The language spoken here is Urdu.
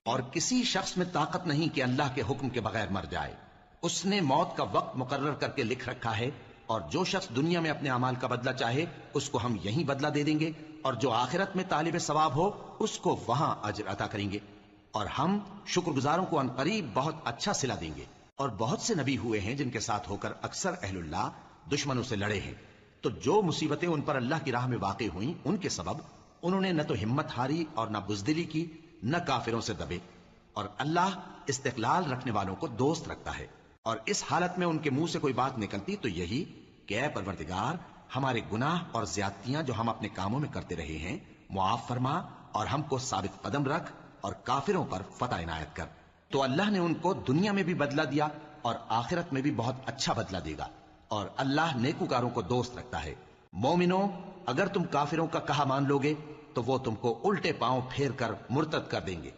اور کسی شخص میں طاقت نہیں کہ اللہ کے حکم کے بغیر مر جائے. اس نے موت کا وقت مقرر کر کے لکھ رکھا ہے، اور جو شخص دنیا میں اپنے اعمال کا بدلہ چاہے اس کو ہم یہیں بدلہ دے دیں گے، اور جو آخرت میں طالب ثواب ہو اس کو وہاں اجر عطا کریں گے، اور ہم شکر گزاروں کو عنقریب بہت اچھا صلہ دیں گے. اور بہت سے نبی ہوئے ہیں جن کے ساتھ ہو کر اکثر اہل اللہ دشمنوں سے لڑے ہیں، تو جو مصیبتیں ان پر اللہ کی راہ میں واقع ہوئیں ان کے سبب انہوں نے نہ تو ہمت ہاری اور نہ بزدلی کی، نہ کافروں سے دبے. اور اللہ استقلال رکھنے والوں کو دوست رکھتا ہے. اور اس حالت میں ان کے منہ سے کوئی بات نکلتی تو یہی کہ اے پروردگار، ہمارے گناہ اور زیادتیاں جو ہم اپنے کاموں میں کرتے رہے ہیں معاف فرما، اور ہم کو ثابت قدم رکھ، اور کافروں پر فتح عنایت کر. تو اللہ نے ان کو دنیا میں بھی بدلہ دیا اور آخرت میں بھی بہت اچھا بدلہ دے گا، اور اللہ نیکوکاروں کو دوست رکھتا ہے. مومنوں، اگر تم کافروں کا کہا مان لوگے تو وہ تم کو الٹے پاؤں پھیر کر مرتد کر دیں گے.